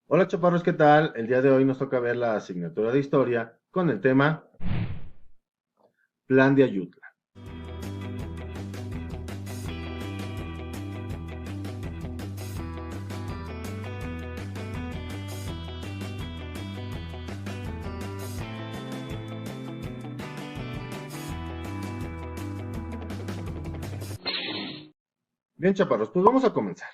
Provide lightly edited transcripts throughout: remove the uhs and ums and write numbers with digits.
Hola chaparros, ¿qué tal? El día de hoy nos toca ver la asignatura de historia con el tema Plan de Ayutla. Bien chaparros, pues vamos a comenzar.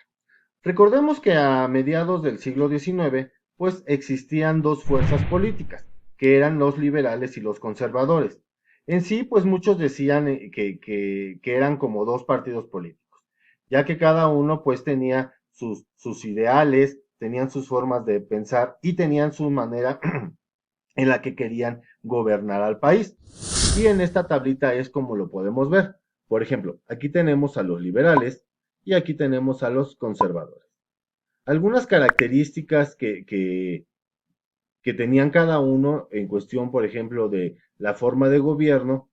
Recordemos que a mediados del siglo XIX, pues existían dos fuerzas políticas, que eran los liberales y los conservadores. En sí, pues muchos decían que eran como dos partidos políticos, ya que cada uno pues tenía sus ideales, tenían sus formas de pensar y tenían su manera en la que querían gobernar al país. Y en esta tablita es como lo podemos ver. Por ejemplo, aquí tenemos a los liberales y aquí tenemos a los conservadores. Algunas características que tenían cada uno en cuestión, por ejemplo, de la forma de gobierno,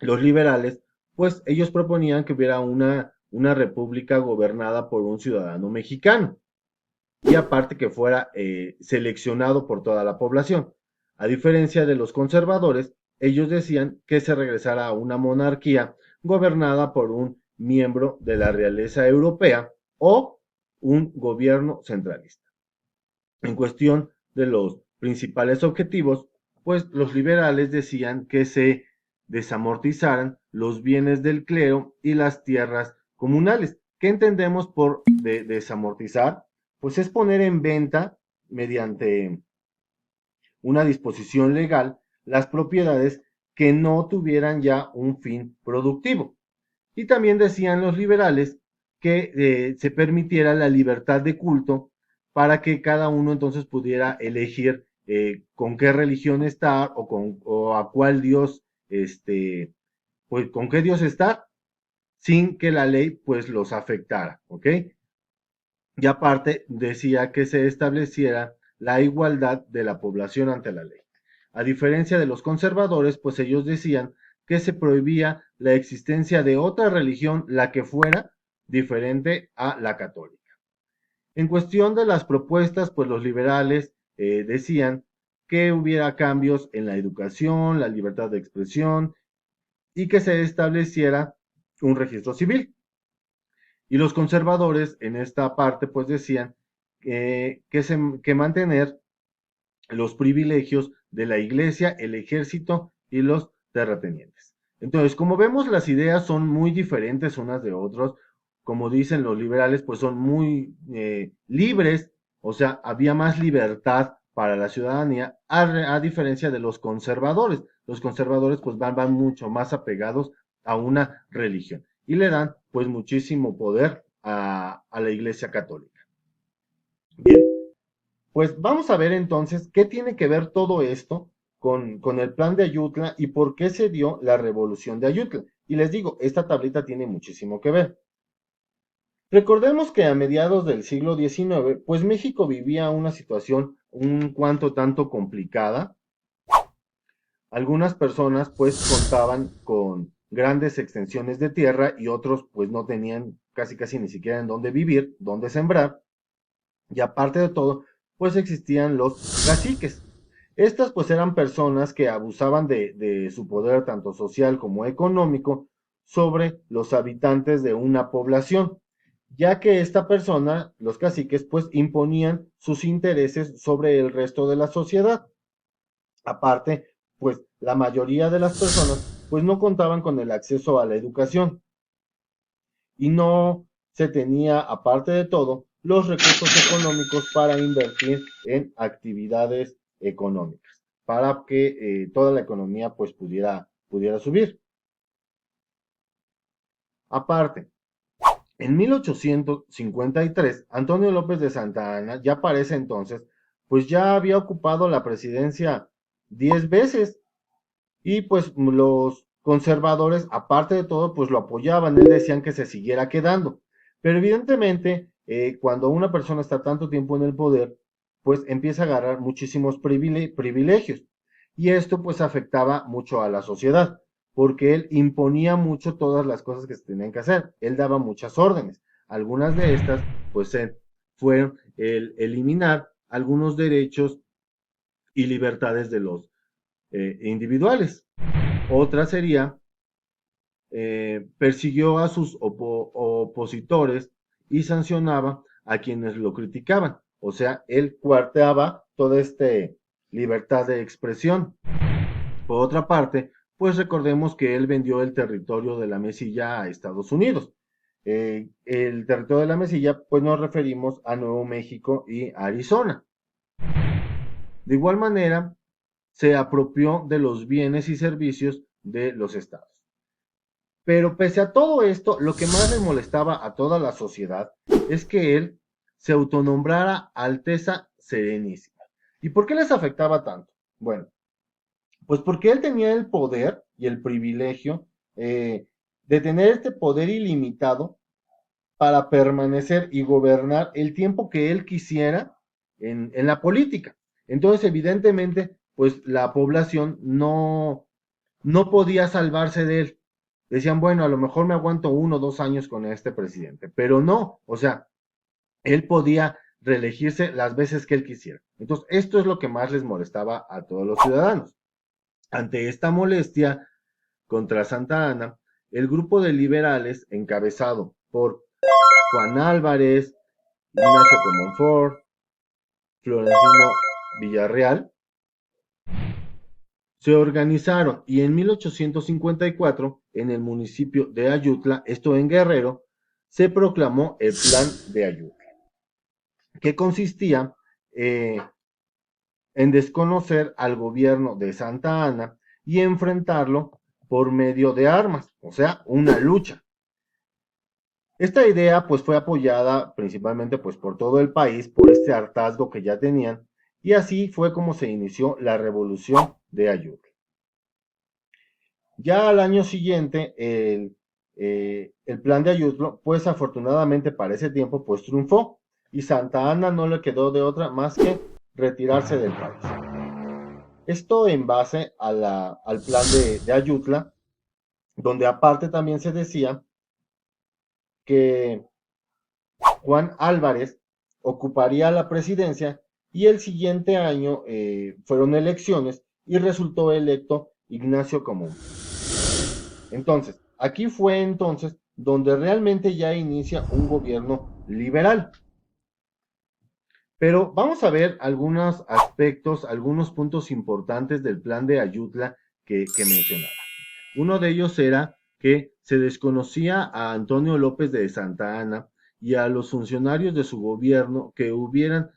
los liberales, pues ellos proponían que hubiera una república gobernada por un ciudadano mexicano y aparte que fuera seleccionado por toda la población. A diferencia de los conservadores, ellos decían que se regresara a una monarquía gobernada por un miembro de la realeza europea o un gobierno centralista. En cuestión de los principales objetivos, pues los liberales decían que se desamortizaran los bienes del clero y las tierras comunales. ¿Qué entendemos por desamortizar? Pues es poner en venta mediante una disposición legal las propiedades que no tuvieran ya un fin productivo. Y también decían los liberales que se permitiera la libertad de culto para que cada uno entonces pudiera elegir con qué religión estar o a cuál Dios, pues con qué Dios estar, sin que la ley pues los afectara, ¿ok? Y aparte decía que se estableciera la igualdad de la población ante la ley. A diferencia de los conservadores, pues ellos decían que se prohibía la existencia de otra religión, la que fuera diferente a la católica. En cuestión de las propuestas, pues los liberales decían que hubiera cambios en la educación, la libertad de expresión y que se estableciera un registro civil. Y los conservadores en esta parte pues decían que mantener los privilegios de la iglesia, el ejército y los terratenientes. Entonces, como vemos, las ideas son muy diferentes unas de otras. Como dicen los liberales, pues son muy libres, o sea, había más libertad para la ciudadanía, a diferencia de los conservadores. Los conservadores pues van mucho más apegados a una religión y le dan pues muchísimo poder a la iglesia católica. Bien, pues vamos a ver entonces qué tiene que ver todo esto con el plan de Ayutla y por qué se dio la revolución de Ayutla. Y les digo, esta tablita tiene muchísimo que ver. Recordemos que a mediados del siglo XIX, pues México vivía una situación un cuanto tanto complicada. Algunas personas pues contaban con grandes extensiones de tierra y otros pues no tenían casi ni siquiera en dónde vivir, dónde sembrar. Y aparte de todo, pues existían los caciques. Estas pues eran personas que abusaban de su poder tanto social como económico sobre los habitantes de una población, ya que esta persona, los caciques, pues imponían sus intereses sobre el resto de la sociedad. Aparte, pues la mayoría de las personas pues no contaban con el acceso a la educación y no se tenía, aparte de todo, los recursos económicos para invertir en actividades económicas, para que toda la economía pues pudiera subir. Aparte, en 1853, Antonio López de Santa Anna, ya para ese entonces, pues ya había ocupado la presidencia 10 veces y pues los conservadores, aparte de todo, pues lo apoyaban, él decían que se siguiera quedando. Pero evidentemente, cuando una persona está tanto tiempo en el poder, pues empieza a agarrar muchísimos privilegios. Y esto pues afectaba mucho a la sociedad, porque él imponía mucho todas las cosas que se tenían que hacer. Él daba muchas órdenes. Algunas de estas, pues fueron el eliminar algunos derechos y libertades de los individuales. Otra sería, persiguió a sus opositores y sancionaba a quienes lo criticaban. O sea, él cuarteaba toda esta libertad de expresión. Por otra parte, pues recordemos que él vendió el territorio de la Mesilla a Estados Unidos. El territorio de la Mesilla, pues nos referimos a Nuevo México y Arizona. De igual manera, se apropió de los bienes y servicios de los estados. Pero pese a todo esto, lo que más le molestaba a toda la sociedad es que él se autonombrara Alteza Serenísima. ¿Y por qué les afectaba tanto? Bueno, pues porque él tenía el poder y el privilegio de tener este poder ilimitado para permanecer y gobernar el tiempo que él quisiera en la política. Entonces, evidentemente, pues la población no podía salvarse de él. Decían, bueno, a lo mejor me aguanto 1 o 2 años con este presidente, pero no, o sea, él podía reelegirse las veces que él quisiera. Entonces, esto es lo que más les molestaba a todos los ciudadanos. Ante esta molestia contra Santa Anna, el grupo de liberales, encabezado por Juan Álvarez, Ignacio Comonfort, Florentino Villarreal, se organizaron y en 1854, en el municipio de Ayutla, esto en Guerrero, se proclamó el Plan de Ayutla, que consistía en desconocer al gobierno de Santa Anna y enfrentarlo por medio de armas, o sea, una lucha. Esta idea pues fue apoyada principalmente pues por todo el país por este hartazgo que ya tenían y así fue como se inició la revolución de Ayutla. Ya al año siguiente el plan de Ayutla pues afortunadamente para ese tiempo pues triunfó y Santa Anna no le quedó de otra más que retirarse del país. Esto en base al plan de Ayutla, donde aparte también se decía que Juan Álvarez ocuparía la presidencia y el siguiente año fueron elecciones y resultó electo Ignacio Común. Entonces, aquí fue entonces donde realmente ya inicia un gobierno liberal. Pero vamos a ver algunos aspectos, algunos puntos importantes del plan de Ayutla que mencionaba. Uno de ellos era que se desconocía a Antonio López de Santa Anna y a los funcionarios de su gobierno que hubieran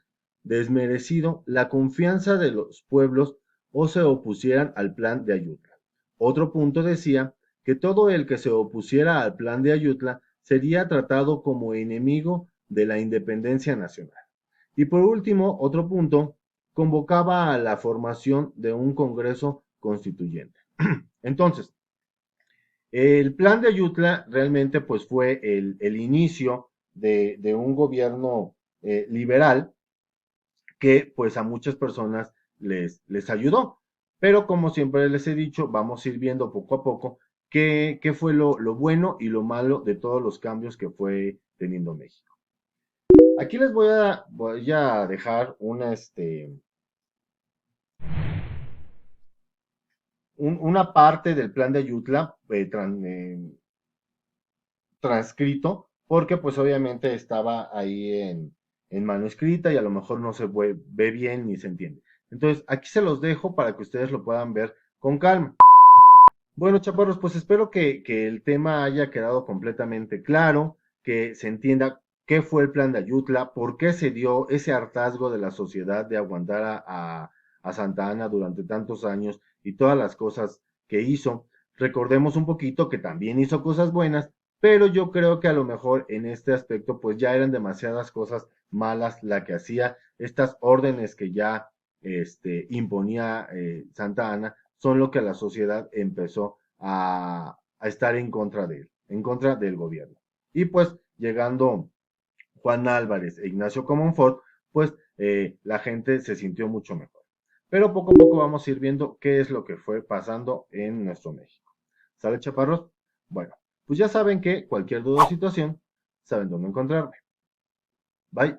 desmerecido la confianza de los pueblos o se opusieran al plan de Ayutla. Otro punto decía que todo el que se opusiera al plan de Ayutla sería tratado como enemigo de la independencia nacional. Y por último, otro punto, convocaba a la formación de un Congreso Constituyente. Entonces, el plan de Ayutla realmente pues fue el inicio de un gobierno liberal que pues a muchas personas les ayudó. Pero como siempre les he dicho, vamos a ir viendo poco a poco qué fue lo bueno y lo malo de todos los cambios que fue teniendo México. Aquí les voy a dejar una parte del plan de Ayutla transcrito, porque pues obviamente estaba ahí en manuscrita y a lo mejor no se ve bien ni se entiende. Entonces, aquí se los dejo para que ustedes lo puedan ver con calma. Bueno, chaparros, pues espero que el tema haya quedado completamente claro, que se entienda qué fue el plan de Ayutla, por qué se dio ese hartazgo de la sociedad de aguantar a Santa Anna durante tantos años y todas las cosas que hizo. Recordemos un poquito que también hizo cosas buenas, pero yo creo que a lo mejor en este aspecto pues ya eran demasiadas cosas malas la que hacía, estas órdenes que ya imponía Santa Anna son lo que la sociedad empezó a estar en contra de él, en contra del gobierno. Y pues llegando Juan Álvarez e Ignacio Comonfort, pues la gente se sintió mucho mejor. Pero poco a poco vamos a ir viendo qué es lo que fue pasando en nuestro México. ¿Sale, chaparros? Bueno, pues ya saben que cualquier duda o situación, saben dónde encontrarme. Bye.